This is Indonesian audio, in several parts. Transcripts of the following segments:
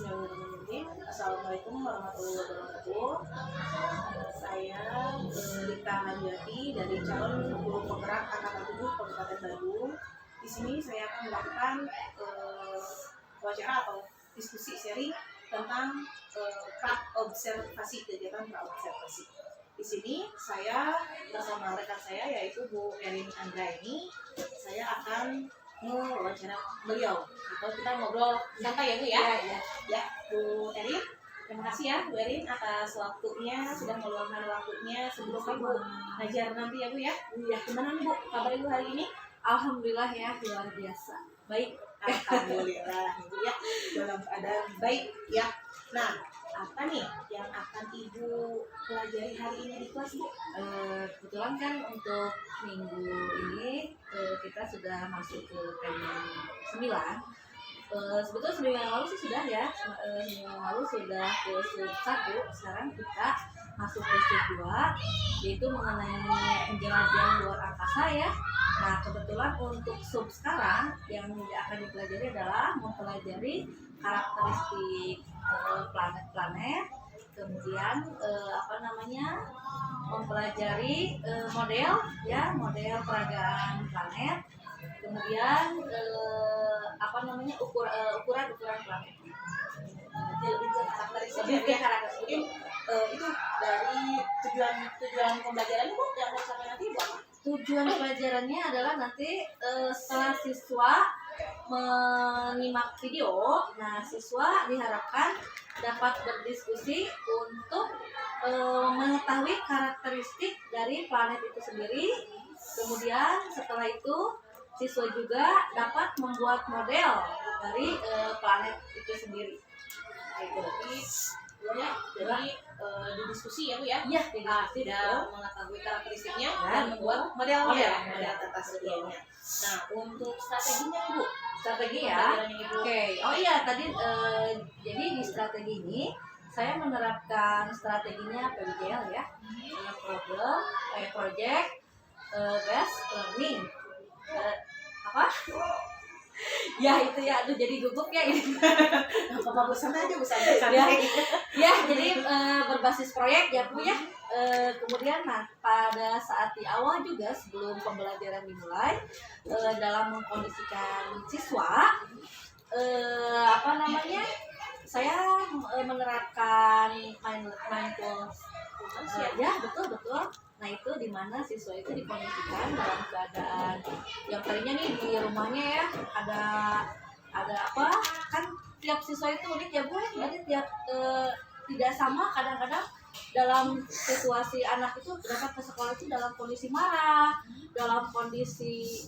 Bismillahirrahmanirrahim. Assalamualaikum warahmatullahi wabarakatuh. Saya Rita Hanjati dari calon guru penggerak angkatan 7 Kabupaten Bandung. Di sini saya akan melakukan wawancara atau diskusi seri tentang praobservasi, kegiatan praobservasi. Di sini saya bersama rekan saya yaitu Bu Erin Anggraini. Saya akan mewawancara beliau atau kita ngobrol santai ya Bu ya. Ya Bu Erin, terima kasih ya Bu Erin atas waktunya, sudah meluangkan waktunya sebelum Ibu ngajar nanti ya Bu ya. Iya, gimana nih Bu kabar Ibu hari ini? Alhamdulillah ya, luar biasa. Baik, alhamdulillah Ibu ya, dalam keadaan baik ya. Nah, apa nih yang akan Ibu pelajari hari ini di kelas Bu? Kebetulan kan untuk minggu ini kita sudah masuk ke tema 9. Sebetulnya seminggu yang lalu sih sudah ya, seminggu yang lalu sudah ke sub 1. Sekarang kita masuk ke sub 2, yaitu mengenai penjelajahan luar angkasa ya. Nah, kebetulan untuk sub sekarang yang akan dipelajari adalah mempelajari karakteristik planet-planet, kemudian mempelajari model peragaan planet, kemudian ukuran planet. Lebih ke karakteristik. Itu dari tujuan pembelajaran Bu yang mau sampai nanti Bu apa? Tujuan pelajarannya adalah nanti setelah siswa menyimak video, nah siswa diharapkan dapat berdiskusi untuk mengetahui karakteristik dari planet itu sendiri. Kemudian setelah itu siswa juga dapat membuat model dari planet itu sendiri. Jadi didiskusi ya Bu ya? Iya, tidak mengetahui karakteristiknya dan membuat model tersebutnya. Nah, untuk strateginya Bu, strategi ya. Oke. Oh iya, tadi jadi di strategi ini saya menerapkan strateginya PBJL ya. Problem, project, based learning. Ya itu ya, aduh jadi gugup ya ini. Bagusan aja Ya, jadi berbasis proyek ya Bu ya. Kemudian pada saat di awal juga sebelum pembelajaran dimulai, dalam mengkondisikan siswa, saya menerapkan mindfulness. Ya betul. Nah itu dimana siswa itu dikondisikan dalam keadaan yang tadinya nih di rumahnya ya ada apa kan, tiap siswa itu unik ya Bu, jadi tiap tidak sama. Kadang-kadang dalam situasi anak itu berangkat ke sekolah itu dalam kondisi marah, dalam kondisi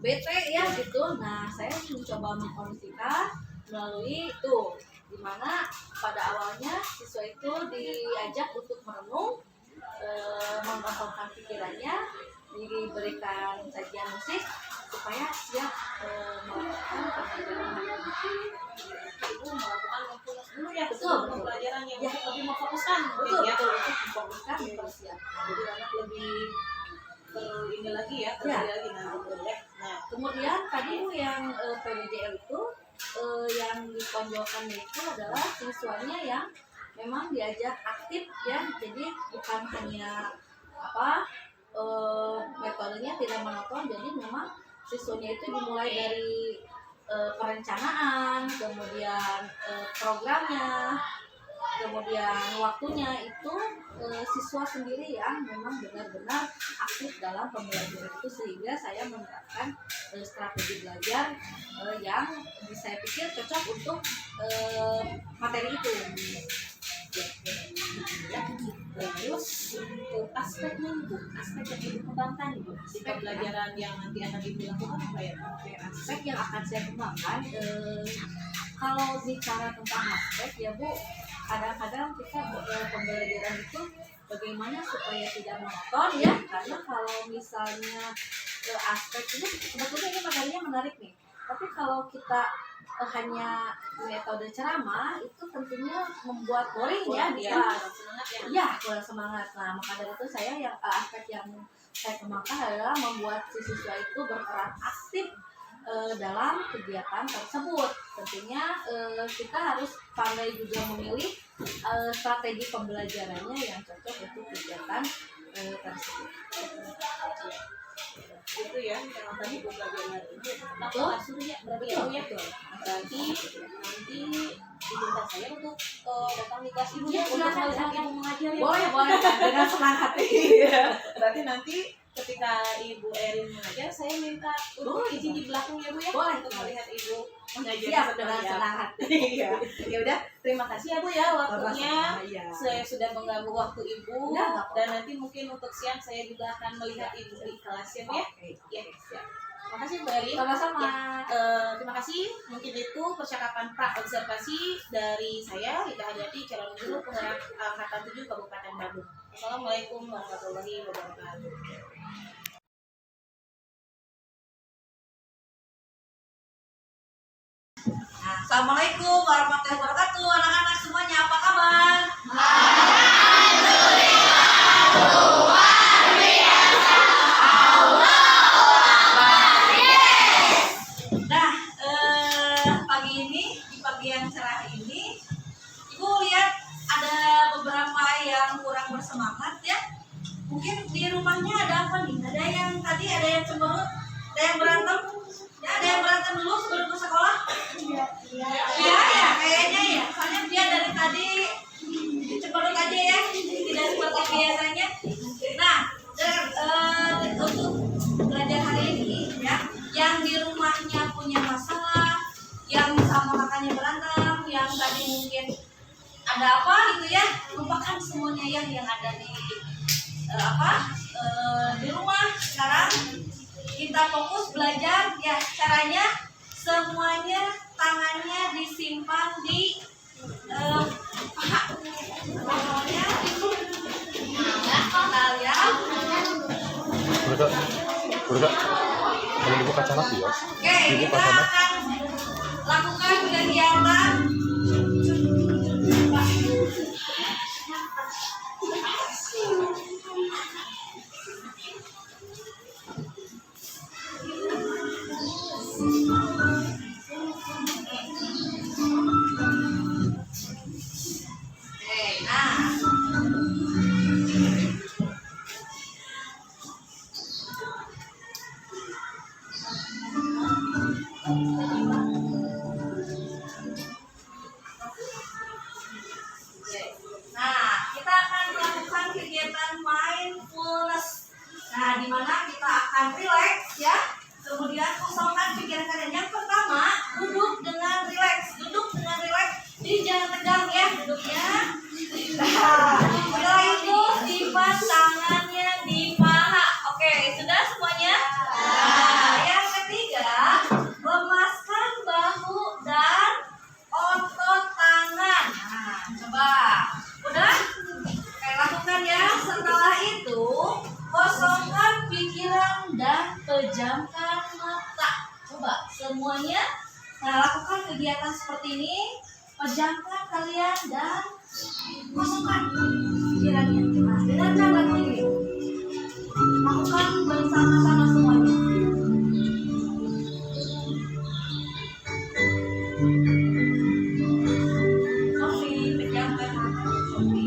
bete ya gitu. Nah saya mencoba mengkondisikan melalui itu, dimana pada awalnya siswa itu diajak untuk merenung, mengosongkan pikirannya, diberikan sajian musik supaya siap melakukan pembelajaran Ibu melakukan mindfulness dulu ya, betul pembelajarannya ya, lebih memfokuskan betul memfokuskan mempersiapkan. Jadi anak lebih ini lagi ya, lagi nanti ya. Nah, kemudian tadi Bu yang PBJL itu yang ditonjolkan itu adalah siswanya yang memang diajak aktif ya, jadi bukan hanya metodenya tidak monoton, jadi memang siswanya itu dimulai dari perencanaan, kemudian programnya, kemudian waktunya itu siswa sendiri yang memang benar-benar aktif dalam pembelajaran itu, sehingga saya menerapkan strategi belajar yang saya pikir cocok untuk materi itu. Terus untuk aspek yang Ibu kembangkan Ibu, pembelajaran yang nanti akan Ibu lakukan apa ya? Aspek yang akan saya kembangkan, kalau bicara tentang aspek ya Bu, kadang-kadang kita pembelajaran itu bagaimana supaya tidak monoton ya, karena kalau misalnya aspek ini sebetulnya ini materinya menarik nih, tapi kalau kita hanya metode ceramah itu tentunya membuat boring ya, kurang semangat. Nah maka dari itu saya aspek yang saya kembangkan adalah membuat si siswa itu berperan aktif dalam kegiatan tersebut. Tentunya kita harus pandai juga memilih strategi pembelajarannya yang cocok untuk kegiatan tersebut. Itu ya yang tadi Bu belajar itu Betul. ya berarti ya Bu ya. Berarti nanti diminta saya untuk datang di kelas ibu Ya, untuk silakan, melihat silakan. ibu mengajar ya. Boleh, boleh dengan senang hati. Iya. Berarti nanti ketika Ibu Erin mengajar, saya minta untuk Boleh, izin di belakang ya Bu ya, Boleh. untuk melihat Ibu mengajar. Siap, seperti dengan apa. senang hati. Iya. Ya udah, terima kasih ya Bu ya waktunya. Sama-sama, ya. Saya sudah mengganggu waktu Ibu Ya, nggak apa-apa. dan nanti mungkin untuk siang saya juga akan melihat Ibu di kelas ya Bu ya. Oke, Ya, siap. Terima kasih Bu Erin. sama-sama. Terima kasih. Mungkin itu percakapan pra-observasi dari saya, Rika Hadiati, calon guru penggerak angkatan 7 Kabupaten Bandung. Assalamualaikum warahmatullahi wabarakatuh. Nah, Assalamualaikum warahmatullahi wabarakatuh, anak-anak semuanya, apa kabar? Nah, pagi ini, di pagi yang cerah ini, Ibu lihat ada beberapa yang kurang bersemangat ya. Mungkin di rumahnya ada apa nih? Ada yang tadi ada yang cemberut, ada yang berantem, ya ada yang berantem dulu sebelum ke sekolah. Iya ya, kayaknya ya. Soalnya dia dari tadi cemberut aja ya, tidak seperti biasanya. Nah, untuk belajar hari ini ya, yang di rumahnya punya masalah, yang sama kakaknya berantem, yang tadi mungkin ada apa gitu ya, lupakan semuanya yang ada di di rumah. Sekarang kita fokus belajar ya. Caranya semuanya tangannya disimpan di paha. Pokoknya itu kalian. Berdak, kamu dibuka canak ya? Oke, kita akan lakukan kegiatan kita akan melakukan kegiatan mindfulness. Nah, di mana kita akan relax ya. Kemudian kosongkan pikiran kalian. Yang pertama, duduk dengan relax. Duduk dengan relax. Jadi jangan tegang ya duduknya. Nah, setelah itu simpan tangannya di paha. Oke, sudah semuanya? Nah, yang ketiga, lemaskan bahu dan otot tangan. Nah, coba. Udah? Oke, lakukan ya. Setelah itu, kosongkan pikiran dan pejamkan mata. Coba semuanya. Nah, lakukan kegiatan seperti ini. Pejamkan kalian dan kosongkan pikirannya. Nah, dengarkan lagu ini. Lakukan bersama-sama semuanya. Sofi, pejamkan mata. Sofi.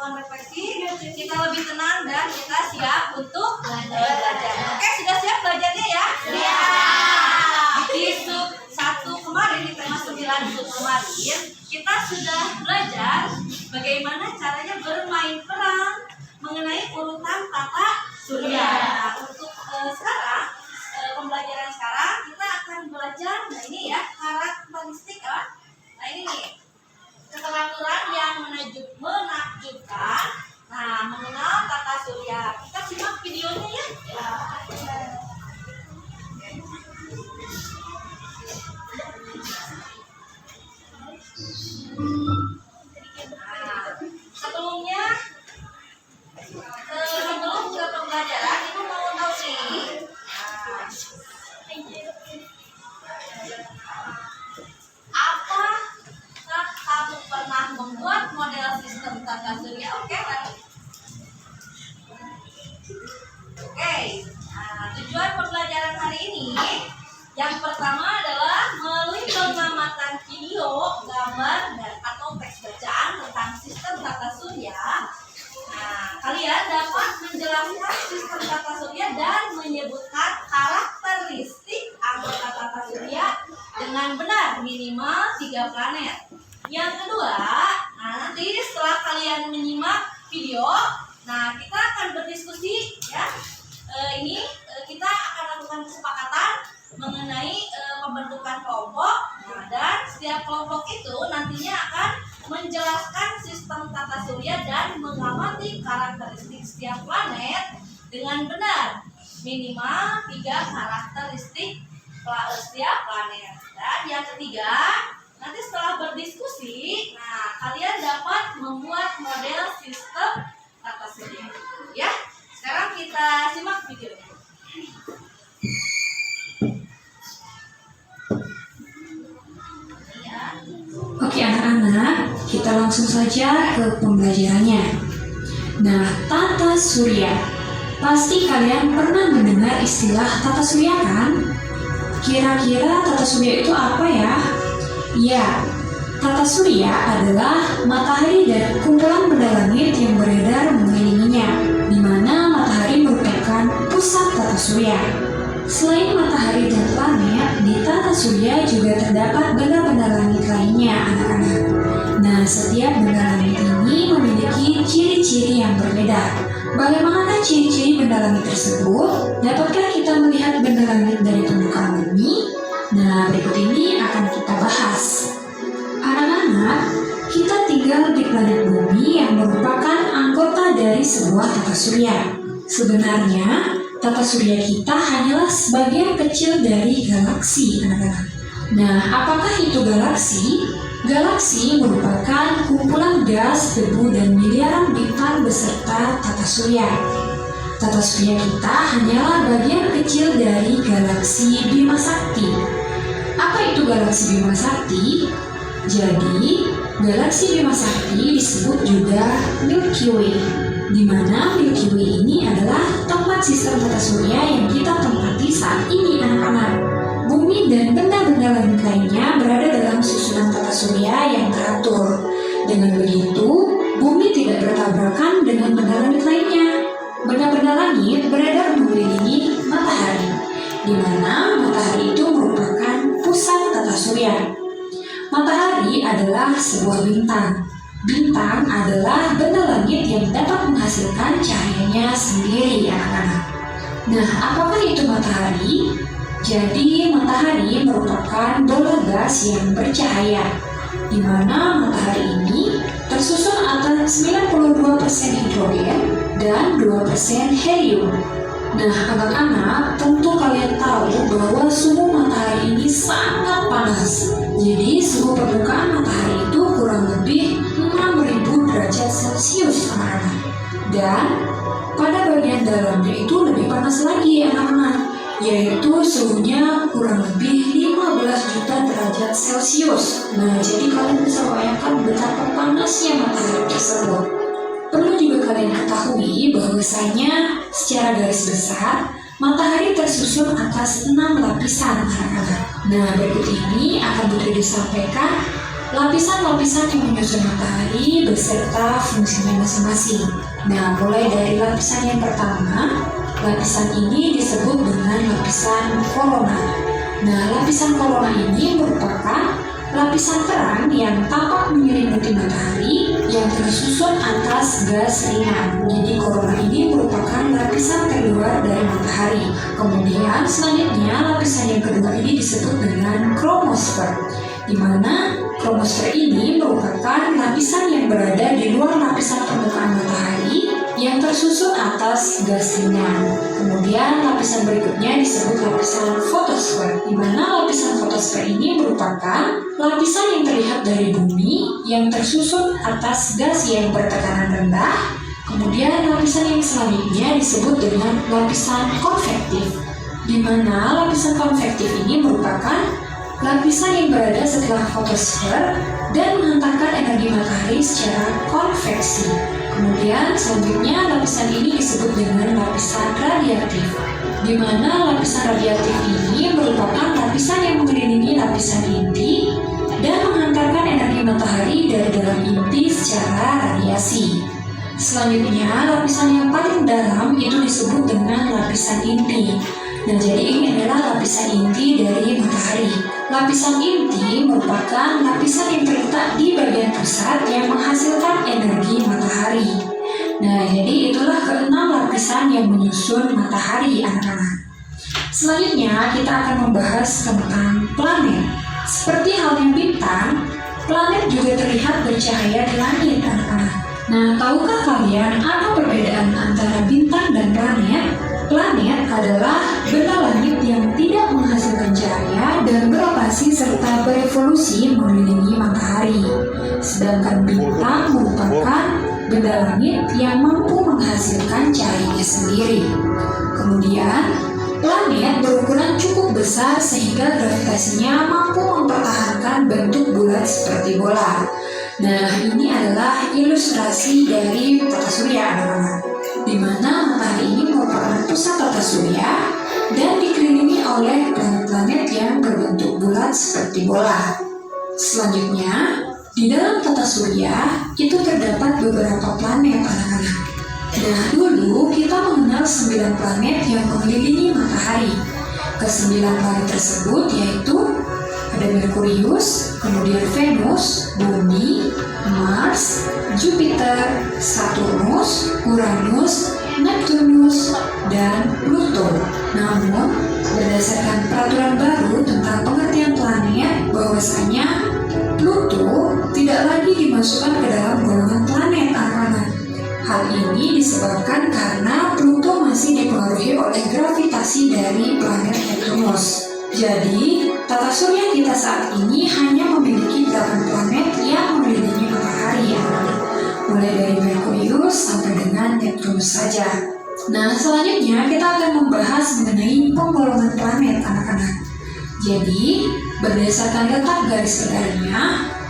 melakukan refleksi, kita lebih tenang dan kita siap untuk belajar. Oke, sudah siap belajarnya ya? Di sub 1 kemarin, di tema 9 sub kemarin, kita sudah belajar bagaimana caranya bermain peran mengenai urutan tata surya. Nah, untuk sekarang, pembelajaran sekarang kita akan belajar, nah ini ya, karakteristik apa? Nah ini nih, keteraturan yang menakjubkan. Nah, mengenal tata surya. Kita simak videonya ya. Sebelumnya, sebelum ke pembelajaran, ibu mau tahu nih. Apakah kamu pernah membuat model sistem tata surya? Oke, Oke. Nah, tujuan pembelajaran hari ini yang pertama adalah melalui pengamatan video, gambar, dan atau teks bacaan tentang sistem tata surya. Nah, kalian dapat menjelaskan sistem tata surya dan menyebutkan karakteristik anggota tata surya dengan benar, minimal 3 planet. Yang kedua, nah nanti setelah kalian menyimak video, nah kita akan berdiskusi ya. Kita akan lakukan kesepakatan mengenai pembentukan kelompok. Nah, dan setiap kelompok itu nantinya akan menjelaskan sistem tata surya dan mengamati karakteristik setiap planet dengan benar, minimal 3 karakteristik setiap planet. Dan yang ketiga, nanti setelah berdiskusi, nah kalian dapat membuat model sistem tata surya. Ya, sekarang kita simak videonya. Oke anak-anak, kita langsung saja ke pembelajarannya. Nah, tata surya. Pasti kalian pernah mendengar istilah tata surya kan? Kira-kira tata surya itu apa ya? Ya, tata surya adalah matahari dan kumpulan benda langit yang beredar mengelilinginya, di mana matahari merupakan pusat tata surya. Selain matahari dan planet, di tata surya juga terdapat benda-benda langit lainnya, anak-anak. Nah, setiap benda langit ini memiliki ciri-ciri yang berbeda. Bagaimana ciri-ciri benda langit tersebut? Dapatkah kita melihat benda langit dari permukaan bumi? Nah, berikut ini akan kita bahas. Anak-anak, kita tinggal di planet bumi yang merupakan anggota dari sebuah tata surya. Sebenarnya, tata surya kita hanyalah sebagian kecil dari galaksi, anak-anak. Nah, apakah itu galaksi? Galaksi merupakan kumpulan gas, debu, dan miliaran bintang beserta tata surya. Tata surya kita hanyalah bagian kecil dari galaksi Bima Sakti. Apa itu galaksi Bima Sakti? Jadi, galaksi Bima Sakti disebut juga Milky Way, di mana Milky Way ini adalah tempat sistem tata surya yang kita tempati saat ini, anak-anak. Bumi dan benda-benda langit lainnya berada dalam susunan tata surya yang teratur. Dengan begitu, bumi tidak bertabrakan dengan benda langit lainnya. Benda-benda langit beredar mengelilingi matahari, di mana matahari itu merupakan pusat tata surya. Matahari adalah sebuah bintang. Bintang adalah benda langit yang dapat menghasilkan cahayanya sendiri, anak-anak. Nah, apakah itu matahari? Jadi, matahari merupakan bola gas yang bercahaya, di mana matahari ini tersusun atas 92% hidrogen dan 2% helium. Nah, anak-anak, tentu kalian tahu bahwa suhu matahari ini sangat panas. Jadi, suhu permukaan matahari itu kurang lebih 6.000 derajat Celcius, anak-anak. Dan pada bagian dalamnya itu lebih panas lagi, anak-anak, yaitu suhunya kurang lebih 15 juta derajat Celcius. Nah, jadi kalian bisa bayangkan betapa panasnya matahari tersebut. Perlu juga kalian ketahui bahwasanya secara garis besar matahari tersusun atas 6 lapisan, anak-anak. Nah, berikut ini akan Putri sampaikan lapisan-lapisan yang menyusun matahari beserta fungsinya masing-masing. Nah, mulai dari lapisan yang pertama, lapisan ini disebut dengan lapisan korona. Nah, lapisan korona ini merupakan lapisan terang yang tampak menyelimuti matahari yang tersusun atas gas ringan. Jadi korona ini merupakan lapisan terluar dari matahari. Kemudian selanjutnya lapisan yang kedua ini disebut dengan kromosfer, di mana kromosfer ini merupakan lapisan yang berada di luar lapisan permukaan matahari yang tersusun atas gas ringan. Kemudian lapisan berikutnya disebut lapisan fotosfer, di mana lapisan fotosfer ini merupakan lapisan yang terlihat dari bumi yang tersusun atas gas yang bertekanan rendah. Kemudian lapisan yang selanjutnya disebut dengan lapisan konvektif, di mana lapisan konvektif ini merupakan lapisan yang berada setelah fotosfer dan menghantarkan energi matahari secara konveksi. Kemudian selanjutnya lapisan ini disebut dengan lapisan radiatif, di mana lapisan radiatif ini merupakan lapisan yang mengelilingi lapisan inti dan menghantarkan energi matahari dari dalam inti secara radiasi. Selanjutnya lapisan yang paling dalam itu disebut dengan lapisan inti. Nah, jadi ini adalah lapisan inti dari matahari. Lapisan inti merupakan lapisan yang terletak di bagian pusat yang menghasilkan energi matahari. Nah, jadi itulah keenam lapisan yang menyusun matahari, anak-anak. Selanjutnya, kita akan membahas tentang planet. Seperti halnya bintang, planet juga terlihat bercahaya di langit, anak-anak. Nah, tahukah kalian apa perbedaan antara bintang dan planet? Planet adalah benda langit yang tidak menghasilkan cahaya dan beroperasi serta berevolusi mengelilingi matahari. Sedangkan bintang merupakan benda langit yang mampu menghasilkan cahayanya sendiri. Kemudian, planet berukuran cukup besar sehingga gravitasinya mampu mempertahankan bentuk bulat seperti bola. Nah, ini adalah ilustrasi dari tata surya, anak-anak, di mana matahari ini merupakan pusat tata surya dan dikelilingi oleh planet-planet yang berbentuk bulat seperti bola. Selanjutnya, di dalam tata surya itu terdapat beberapa planet, anak-anak. Nah, dulu kita mengenal 9 planet yang mengelilingi matahari. Ke-9 planet tersebut yaitu ada Merkurius, kemudian Venus, Bumi, Mars, Jupiter, Saturnus, Uranus, Neptunus, dan Pluto. Namun, berdasarkan peraturan baru tentang pengertian planet, bahwasanya Pluto tidak lagi dimasukkan ke dalam golongan planet, anak-anak. Hal ini disebabkan karena Pluto masih dipengaruhi oleh gravitasi dari planet Neptunus. Jadi, tata surya kita saat ini hanya memiliki 8 planet yang mengelilingi matahari, anak-anak. Mulai dari Merkurius sampai dengan Neptunus saja. Nah, selanjutnya kita akan membahas mengenai penggolongan planet, anak-anak. Jadi, berdasarkan letak garis besarnya,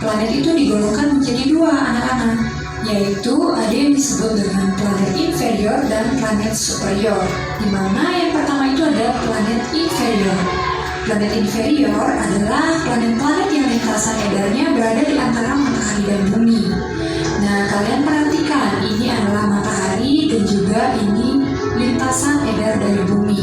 planet itu digolongkan menjadi 2, anak-anak, yaitu ada yang disebut dengan planet inferior dan planet superior, di mana yang pertama itu ada planet inferior. Planet inferior adalah planet-planet yang lintasan edarnya berada di antara matahari dan bumi. Nah, kalian perhatikan, ini adalah matahari dan juga ini lintasan edar dari bumi.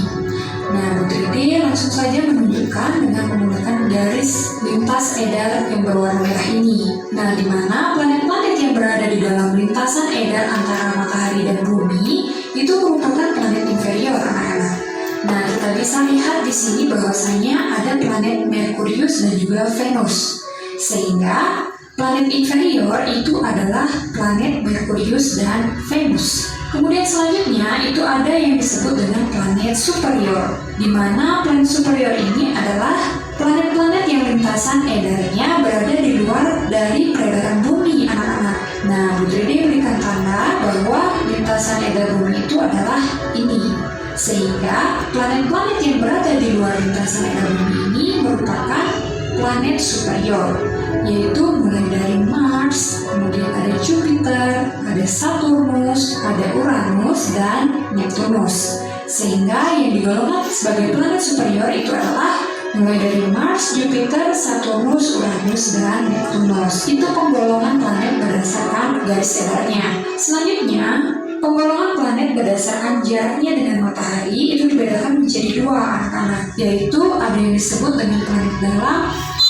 Nah, Bu Tridi langsung saja menunjukkan dengan menggunakan garis lintas edar yang berwarna merah ini. Nah, di mana planet-planet yang berada di dalam lintasan edar antara matahari dan bumi itu merupakan planet inferior, anak-anak. Nah, kita bisa lihat di sini bahwasanya ada planet Merkurius dan juga Venus. Sehingga planet inferior itu adalah planet Merkurius dan Venus. Kemudian selanjutnya itu ada yang disebut dengan planet superior, di mana planet superior ini adalah planet-planet yang lintasan edarnya berada di luar dari peredaran bumi, anak-anak. Nah, Bu Tridi berikan tanda bahwa lintasan edar bumi itu adalah ini. Sehingga planet-planet yang berada di luar lintasan edar bumi ini merupakan planet superior, yaitu mulai dari Mars, kemudian ada Jupiter, ada Saturnus, ada Uranus, dan Neptunus. Sehingga yang digolongkan sebagai planet superior itu adalah Mulai dari Mars, Jupiter, Saturnus, Uranus, dan Neptunus. Itu penggolongan planet berdasarkan garis edarnya. Selanjutnya, penggolongan planet berdasarkan jaraknya dengan matahari itu dibedakan menjadi dua anak-anak, yaitu ada yang disebut dengan planet dalam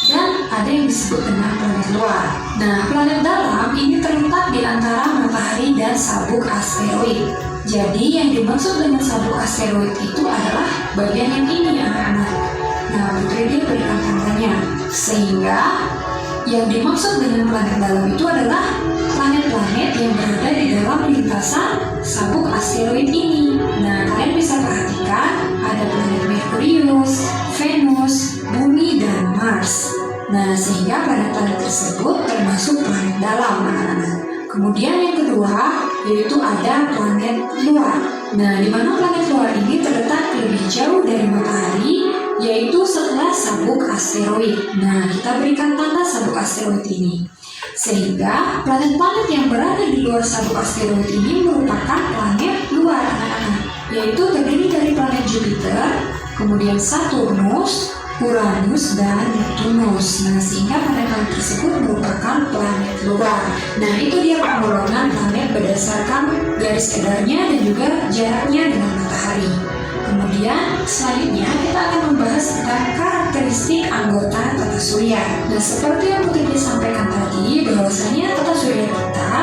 dan ada yang disebut dengan planet luar. Nah, planet dalam ini terletak di antara matahari dan sabuk asteroid. Jadi yang dimaksud dengan sabuk asteroid itu adalah bagian yang ini anak-anak. Nah, Putri dia berikan tandanya. Sehingga yang dimaksud dengan planet dalam itu adalah planet-planet yang berada di dalam lintasan sabuk asteroid ini. Nah, kalian bisa perhatikan ada planet Merkurius, Venus, Bumi, dan Mars. Nah, sehingga planet-planet tersebut termasuk planet dalam anak-anak. Kemudian yang kedua yaitu ada planet luar. Nah, di mana planet luar ini terletak lebih jauh dari matahari, yaitu setelah sabuk asteroid. Nah, kita berikan tanda sabuk asteroid ini. Sehingga planet-planet yang berada di luar sabuk asteroid ini merupakan planet luar anak-anak, yaitu terdiri dari planet Jupiter, kemudian Saturnus, Uranus, dan Neptunus. Nah, sehingga planet-planet tersebut merupakan planet luar. Nah, itu dia penggolongan planet berdasarkan garis edarnya dan juga jaraknya dengan matahari. Kemudian selanjutnya kita akan membahas tentang karakteristik anggota tata surya. Nah, seperti yang Putri sampaikan tadi, bahwasanya tata surya kita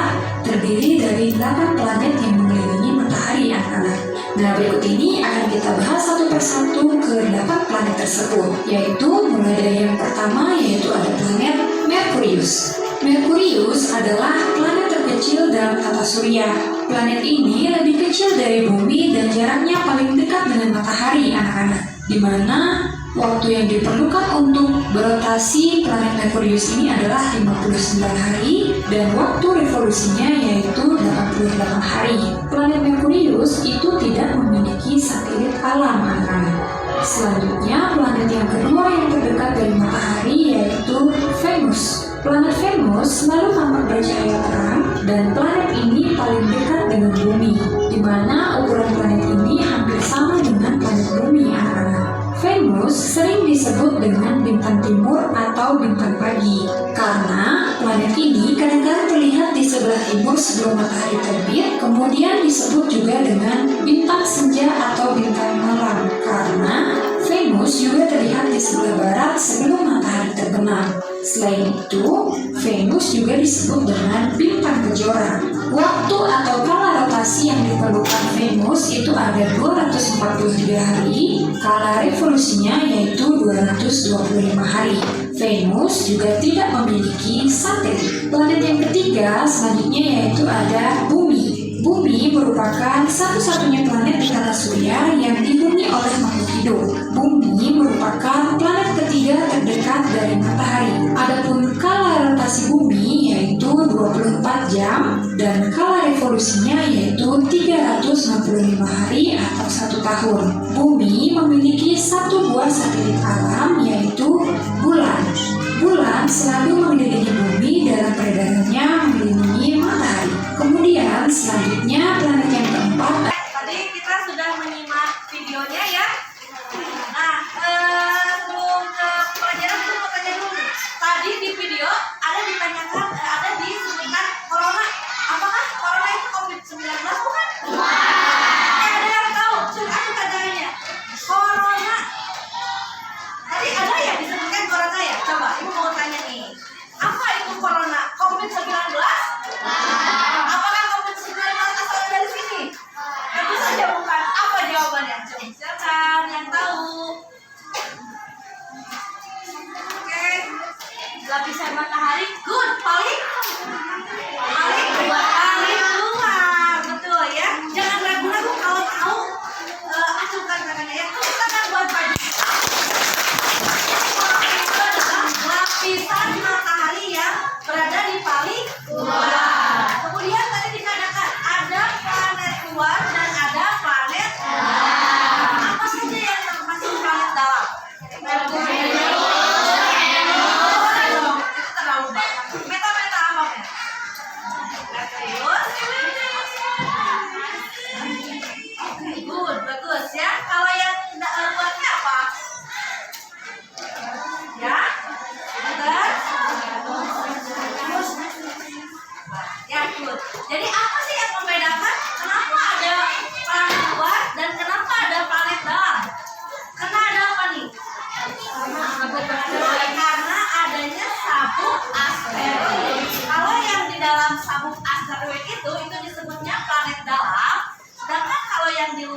terdiri dari 8 planet yang mengelilingi matahari anak-anak. Nah, berikut ini akan kita bahas satu persatu ke-8 planet tersebut, yaitu mulai dari yang pertama yaitu ada planet Merkurius. Merkurius adalah planet terkecil dalam tata surya. Planet ini lebih kecil dari bumi dan jaraknya paling dekat dengan matahari anak-anak, di mana waktu yang diperlukan untuk berotasi planet Merkurius ini adalah 59 hari dan waktu revolusinya yaitu 88 hari. Planet Merkurius itu tidak memiliki satelit alam anak-anak. Selanjutnya, planet yang kedua yang terdekat dari matahari yaitu Venus. Planet Venus selalu tampak bercahaya terang dan planet ini paling dekat dengan bumi, di mana ukuran planet ini hampir sama dengan planet bumi anak-anak. Venus sering disebut dengan bintang timur atau bintang pagi karena planet ini kadang-kadang terlihat di sebelah timur sebelum matahari terbit, kemudian disebut juga dengan bintang senja atau bintang malam karena Venus juga terlihat di sebelah barat sebelum matahari terbenam. Selain itu, Venus juga disebut dengan bintang kejora. Waktu atau kala rotasi yang diperlukan Venus itu ada 243 hari, kala revolusinya yaitu 225 hari. Venus juga tidak memiliki satelit. Planet yang ketiga selanjutnya yaitu ada Bumi. Bumi merupakan satu-satunya planet di tata surya yang dihuni oleh makhluk hidup. Bumi merupakan planet ketiga terdekat dari matahari. Adapun kala rotasi bumi yaitu 24 jam dan kala revolusinya yaitu 365 hari atau 1 tahun. Bumi memiliki satu buah satelit alam yaitu bulan. Bulan selalu mengelilingi bumi dalam peredarannya mengelilingi matahari. Kemudian selanjutnya planet yang keempat. Tadi kita sudah menyimak videonya ya. Nah, sebelum ke pelajaran aku mau tanya dulu. Tadi di video ada ditanyakan, ada disebutkan corona. Apakah corona itu COVID-19 bukan? Ada yang tahu? Coba aku tanya. Corona. Tadi ada yang disebutkan corona ya? Coba, ibu mau tanya nih. Apa itu corona? COVID-19? Apakah COVID-19 asalnya dari sini? Tentu saja bukan. Apa jawabannya? Coba silakan yang tahu. Oke. Lapisan matahari, good. Paling luar. Betul ya. Jangan ragu-ragu kalau tahu. Acuhkan tangannya ya. Tepuk tangan buat pagi. Itu adalah lapisan matahari yang berada di paling luar. Kemudian tadi dikatakan ada planet luar dan ada planet dalam. Apa saja yang termasuk planet dalam? Itu terlalu banyak. Meta apa ya?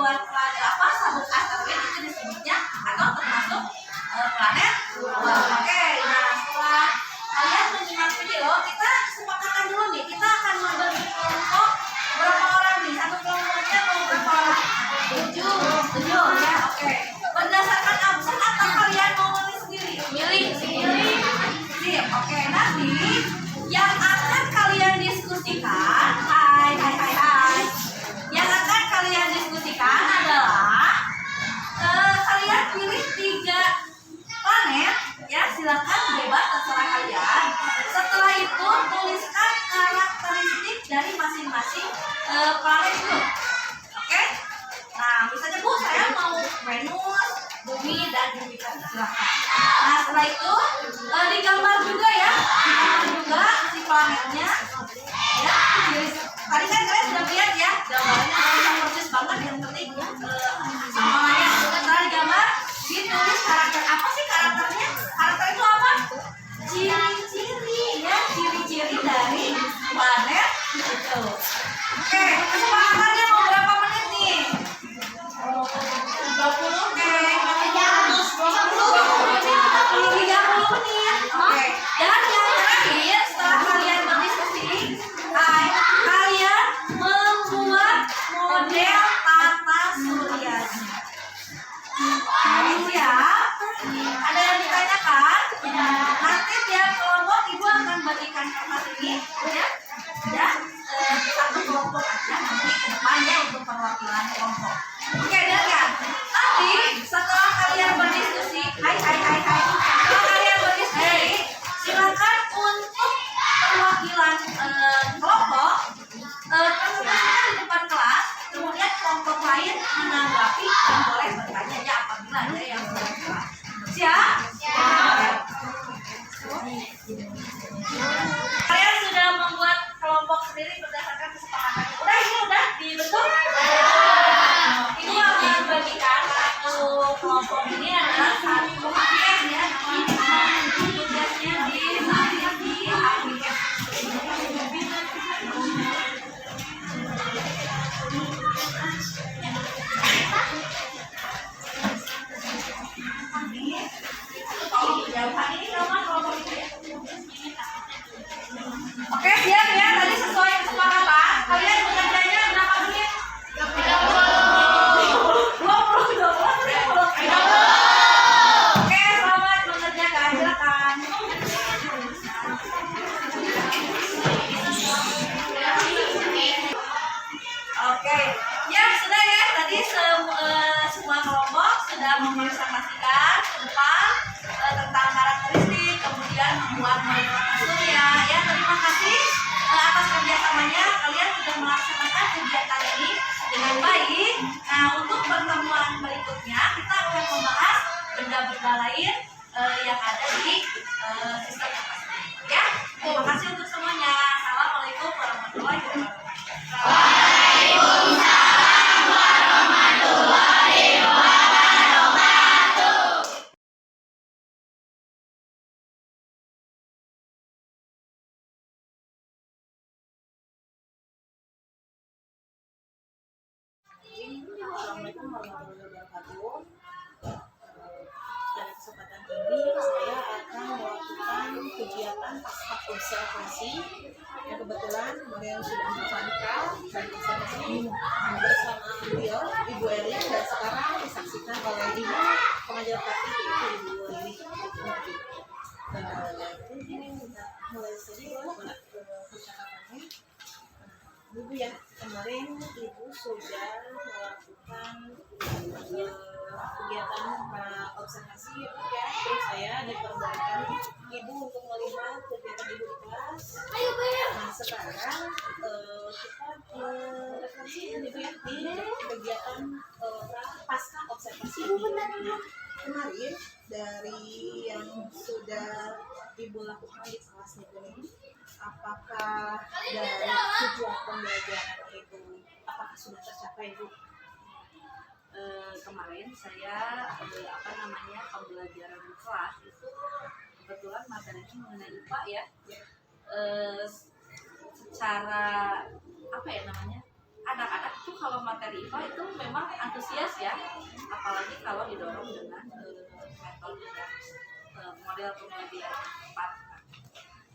luar planet apa sabuk asteroid itu disebutnya atau termasuk planet luar. Oke, nah setelah kalian menyimak video, kita sepakatkan dulu nih, kita akan membagi kelompok berapa orang nih, satu kelompoknya mau berapa orang? 7 ya, oke. Berdasarkan absen atau kalian mau milih sendiri? Milih. Sip, oke. Nanti yang akan kalian diskusikan, hai. Yang akan kalian diskusikan adalah kalian pilih 3 planet ya, silakan bebas terserah kalian. Setelah itu tuliskan karakteristik dari masing-masing planet itu. Oke? Nah, misalnya Bu, saya mau Venus, Bumi, dan Jupiter, silakan. Nah, setelah itu digambar juga ya, digambar juga si planetnya. Ya, tadi kan kalian sudah lihat ya, gambarnya yang persis banget, yang penting samanya. Setelah digambar, ditulis karakter. Apa sih karakternya? Karakter itu apa? Ciri-ciri ya, ciri-ciri dari planet itu. Oke, kesepakatannya mau berapa menit nih? 20. Oke, 30 menit. Oke, dan yang terakhir setelah kalian berdiskusi, kalian membuat model tata suryanya. Siap? Ada yang ditanyakan? Nanti tiap kelompok ibu akan bagikan kertas ini ya. Satu kelompok aja nanti ke depannya untuk perwakilan kelompok. Oke, dan ya. Nanti setelah kalian berdiskusi, setelah kalian berdiskusi, silakan untuk perwakilan kelompok presentasikan di depan kelas, kemudian kelompok lain menanggapi dan boleh bertanya ya apabila ada yang bertanya. Siap? Kalian sudah membuat kelompok sendiri berdasarkan kesepakatan. Udah dibentuk? Ini akan bagikan satu kelompok ini adalah satu HPS ya. Tugasnya disalin di HPS. Oke, siap ya. Tadi sesuai kesepakatan. Kalian bekerjanya berapa menit? 20 menit. Oke, selamat mengerjakan. Silakan. Oke, ya sudah ya. Tadi semua kelompok sudah mempresentasikan ke depan tentang karakteristik, kemudian membuat model surya. Ya, terima kasih atas kerjasamanya. Kalian sudah melaksanakan kegiatan ini dengan baik. Nah, untuk pertemuan berikutnya kita akan membahas benda-benda lain yang ada di sistem informasi. Ya, terima kasih untuk semuanya. Assalamualaikum warahmatullahi wabarakatuh. Assalamualaikum warahmatullahi wabarakatuh. Pada kesempatan ini saya akan melakukan kegiatan pasca observasi yang kebetulan kemarin sudah bersangka dan observasi bersama beliau Ibu Erlin, dan sekarang disaksikan oleh Ibu pengajar praktik yaitu Ibu Lili. Ini kita mulai saja percakapannya. Ibu ya, kemarin Ibu sudah melakukan kegiatan observasi ya, terus saya diperbolehkan Ibu untuk melihat kegiatan Ibu di kelas. Nah, sekarang kita referensi Ibu ya di kegiatan pasca observasi. Nah, kemarin dari yang sudah Ibu lakukan di kelas ini, apakah dari tujuan pembelajaran itu apakah sudah tercapai, Bu? Kemarin saya pembelajaran kelas itu kebetulan materinya mengenai IPA ya. Secara apa ya namanya, anak-anak itu kalau materi IPA itu memang antusias ya, apalagi kalau didorong dengan metode dan model pembelajaran yang tepat.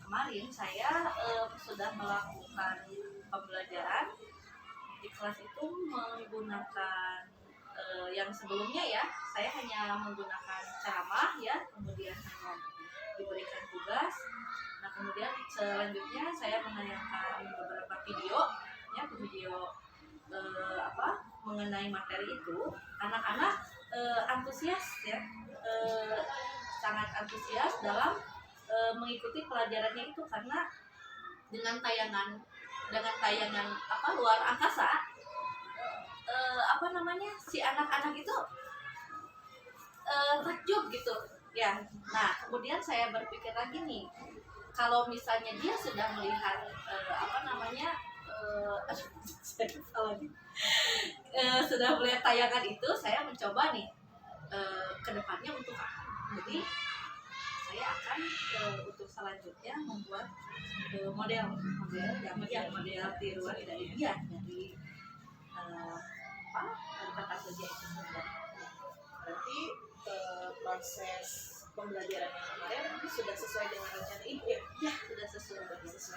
Kemarin saya sudah melakukan pembelajaran di kelas itu menggunakan yang sebelumnya ya, saya hanya menggunakan ceramah ya, kemudian hanya diberikan tugas. Nah kemudian selanjutnya saya menayangkan beberapa video ya, mengenai materi itu. Anak-anak antusias ya, sangat antusias dalam mengikuti pelajarannya itu, karena dengan tayangan luar angkasa, si anak-anak itu takjub gitu ya. Nah kemudian saya berpikir lagi nih, kalau misalnya dia sudah melihat sudah melihat tayangan itu, saya mencoba nih kedepannya untuk apa. Jadi saya akan untuk selanjutnya membuat model tiruan dari dia, dari kata kerja itu sendiri. Berarti proses pembelajaran yang kemarin sudah sesuai dengan rencana ibu ya? Ya sudah sesuai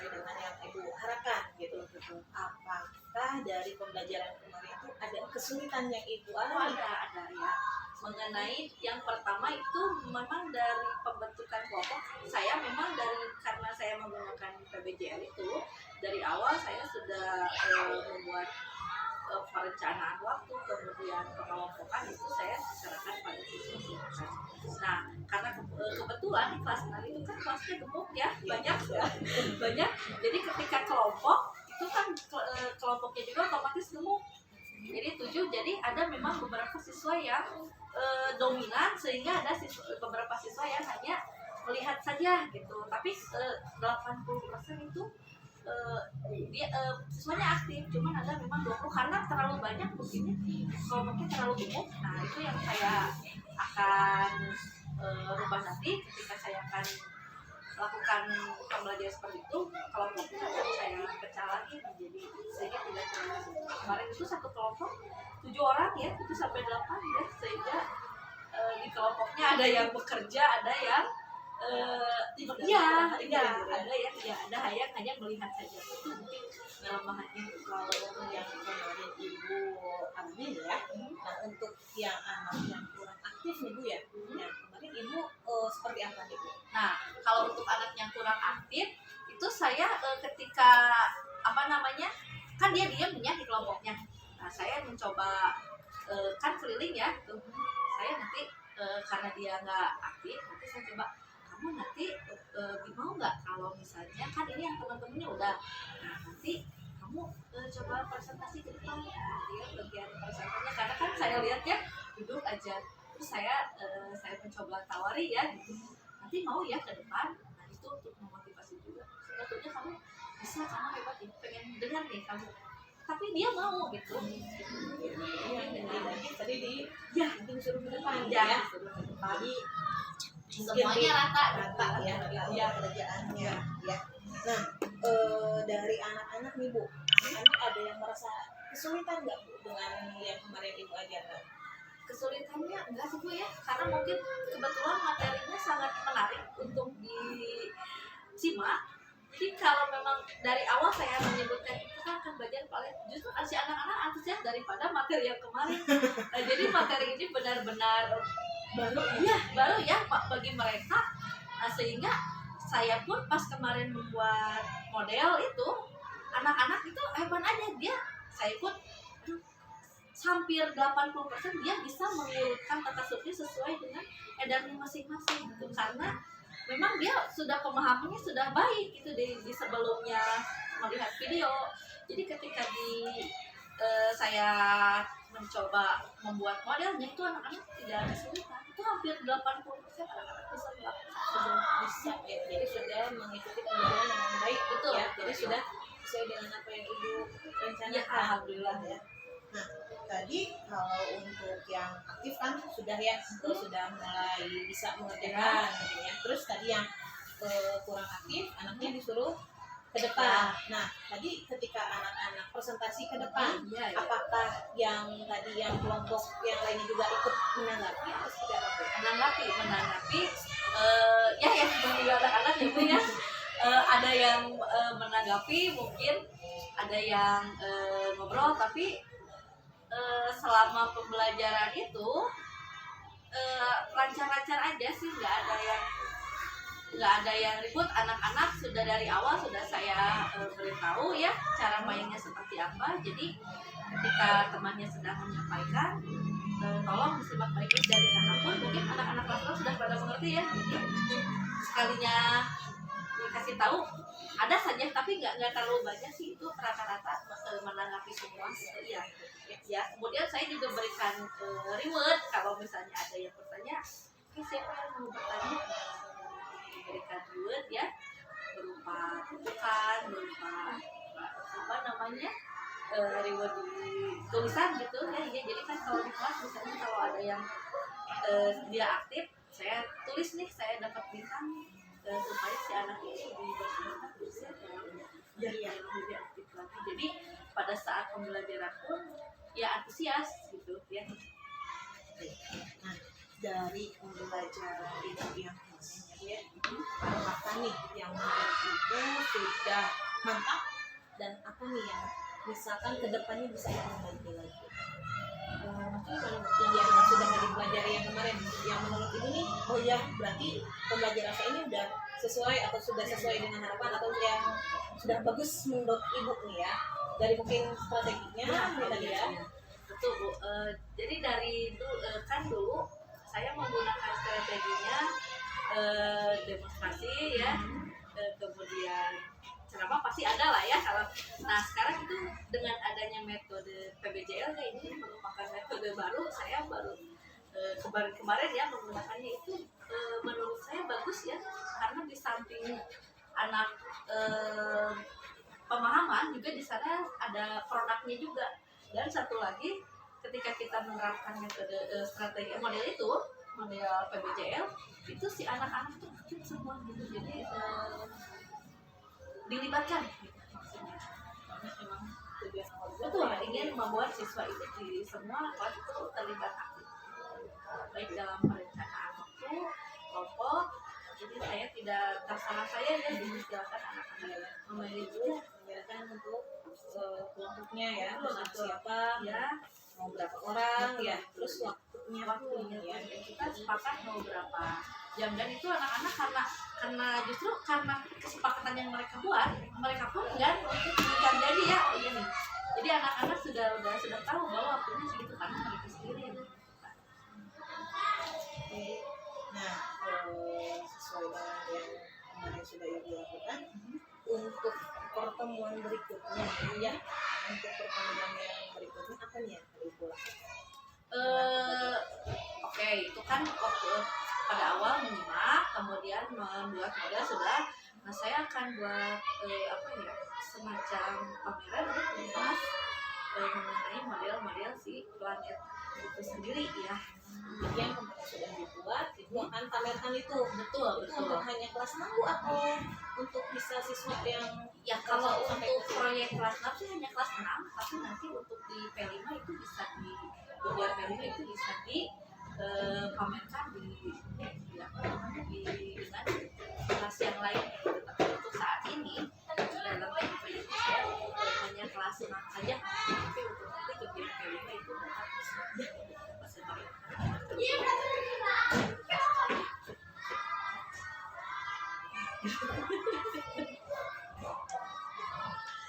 Dengan yang ibu harapkan gitu. Apakah dari pembelajaran kemarin itu ada kesulitan yang ibu alami? ada ya. Mengenai yang pertama itu memang dari pembentukan kelompok, saya memang karena saya menggunakan PBJL itu, dari awal saya sudah membuat perencanaan waktu, kemudian pengelompokan itu saya bicarakan pada siswa-siswa. Nah karena kebetulan di kelas 6 itu kan kelasnya gemuk ya, banyak, jadi ketika kelompok itu kan kelompoknya juga otomatis gemuk, jadi 7, jadi ada memang beberapa siswa yang dominan, sehingga ada beberapa siswa yang hanya melihat saja gitu, tapi 80% itu dia siswanya aktif, cuman ada memang 20 karena terlalu banyak begini, kelompoknya terlalu gemuk. Nah itu yang saya akan rubah nanti ketika saya akan lakukan pembelajaran seperti itu. Kelompoknya akan saya pecah lagi menjadi sehingga tidak terlalu gemuk. Kemarin itu satu kelompok 7 orang ya, itu sampai 8 ya, sehingga di kelompoknya ada yang bekerja, ada yang ada yang hanya melihat saja. Itu mungkin kelemahannya. Kalau yang kemarin ibu alami ya, nah untuk yang anak yang kurang aktif nih bu ya, yang kemarin ibu seperti apa nih bu? Nah kalau untuk anak yang kurang aktif itu saya ketika kan dia diamnya di kelompoknya. Nah saya mencoba kan keliling ya, saya nanti karena dia nggak aktif, nanti saya coba, kamu nanti mau nggak kalau misalnya kan ini yang teman-temannya udah, nah nanti kamu coba presentasi ke depan, dia bagian presentasinya, karena kan saya lihatnya duduk aja, terus saya mencoba tawari ya gitu, nanti mau ya ke depan. Nah itu untuk memotivasi juga, sebetulnya kamu bisa, kamu hebat ya, pengen dengar nih kamu, tapi dia mau gitu. Tadi nanti disuruh ke depan Ya, tadi semuanya rata ya kerjaannya ya. Nah dari anak-anak nih bu, anak ada yang merasa kesulitan nggak bu dengan yang kemarin ibu ajarkan? Kesulitannya enggak sih bu ya, karena mungkin kebetulan materinya sangat menarik untuk disimak. Jadi kalau memang dari awal saya menyebutkan kita akan belajar paling, justru si anak-anak antusias daripada materi yang kemarin. Nah, jadi materi ini benar-benar baru ya Pak bagi mereka. Nah, sehingga saya pun pas kemarin membuat model itu, anak-anak itu hebat aja, saya pun hampir 80% dia bisa mengurutkan kata suci sesuai dengan edarnya masing-masing gitu. Karena memang dia sudah pemahamannya sudah baik itu di sebelumnya melihat video. Jadi ketika saya mencoba membuat modelnya itu anak-anak tidak kesulitan, itu hampir 80% anak-anak bisa melakukan, bisa ya, jadi sudah mengikuti pembelajaran dengan baik betul ya, jadi sudah sesuai dengan apa yang ibu rencanakan. Ya, alhamdulillah ya. Nah tadi kalau untuk yang aktif kan sudah ya, sudah mulai bisa mengerjakan gitu ya. Terus tadi yang kurang aktif, anaknya disuruh ke depan. Nah, tadi ketika anak-anak presentasi ke depan, Ya. apakah yang tadi yang kelompok yang lainnya juga ikut menanggapi atau seperti apa Bu? menanggapi ya yang seperti anak-anak ya Bu ya. Ada yang menanggapi, mungkin ada yang ngobrol, tapi selama pembelajaran itu lancar-lancar aja sih, nggak ada yang ribut. Anak-anak sudah dari awal sudah saya beritahu ya cara mainnya seperti apa. Jadi ketika temannya sedang menyampaikan, tolong disimak baik-baik dari sana pun mungkin anak-anak kelas sudah pada mengerti ya. Jadi sekalinya dikasih tahu ada saja, tapi nggak terlalu banyak sih, itu rata-rata menanggapi semua ya. Kemudian saya juga berikan reward kalau misalnya ada yang bertanya, siapa yang mau bertanya, diberikan reward ya, berupa tutukan, berupa apa namanya reward di tulisan gitu ya. Jadi kan kalau di kelas misalnya kalau ada yang dia aktif, saya tulis nih saya dapat bintang supaya si anak ini dibersihinkan terusnya lebih aktif lagi. Jadi pada saat pembelajaran pun ya antusias gitu ya. Nah, dari pembelajaran itu yang ya, apakah nih yang itu sudah mantap dan apa nih yang misalkan kedepannya bisa diperbaiki lagi? Mungkin yang sudah dipelajari yang kemarin, yang menurut ibu nih, oh ya berarti pembelajaran saya ini udah sesuai atau sudah sesuai dengan harapan, atau yang sudah bagus menurut ibu nih ya, dari mungkin strateginya tadi ya. Betul Bu. Jadi dari dulu saya menggunakan strateginya demonstrasi ya, kemudian ceramah pasti ada lah ya kalau. Nah sekarang itu dengan adanya metode PBJL ini merupakan metode baru, saya baru kemarin ya menggunakannya. Itu menurut saya bagus ya, karena di samping anak pemahaman juga di sana ada produknya juga. Dan satu lagi, ketika kita menerapkan metode strategi model PBJL itu si anak-anak tuh aktif semua gitu. Jadi dilibatkan gitu, maksudnya memang tujuan awal betul ingin membuat siswa itu di semua kelas itu terlibat aktif, baik dalam perencanaan waktu kelompok. Jadi saya tidak terserah saya ya, dipersilakan anak-anak membedakan untuk kelompoknya ya, siapa ya, mau berapa orang ya, terus waktunya ya, kita sepakat mau berapa jam. Dan itu anak-anak karena justru karena kesepakatan yang mereka buat, mereka pun kan untuk bukan jadi ya, oh iya nih. Jadi anak-anak sudah tahu bahwa waktunya segitu karena mereka sendiri yang menentukan. Nah, sesuai dengan yang kemarin sudah ibu lakukan, untuk pertemuan berikutnya ya, untuk pertemuan yang berikutnya apa nih yang ibu lakukan? Oke, itu kan waktu pada awal menyimak, kemudian membuat model sudah. Nah saya akan buat semacam pameran di kelas mengenai model-model si planet itu sendiri ya. Yang kemarin sudah dibuat, itu akan pamerkan itu. Betul. Untuk hanya kelas 6 atau untuk bisa siswa yang Ya kalau untuk proyek kelas 6 sih hanya kelas 6, tapi nanti untuk di P5 itu bisa buat P5 itu bisa pamerkan di dengan kelas yang lain. Tapi untuk saat ini dalam P5 itu hanya kelas 6 saja, tapi untuk nanti ke P5 itu dapat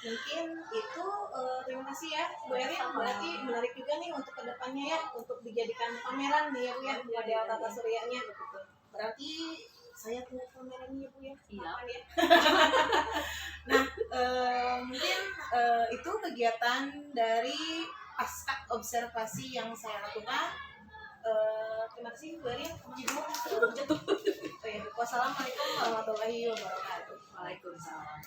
mungkin itu. Terima kasih ya Bu Erin, berarti menarik juga nih untuk kedepannya ya, untuk dijadikan pameran nih ya Bu ya, model tata suryanya. Berarti saya punya pamerannya Bu ya. Iya. Ya? Nah, mungkin itu kegiatan dari pasca observasi yang saya lakukan. Terima kasih Bu Erin. Wassalamualaikum warahmatullahi wabarakatuh. Waalaikumsalam.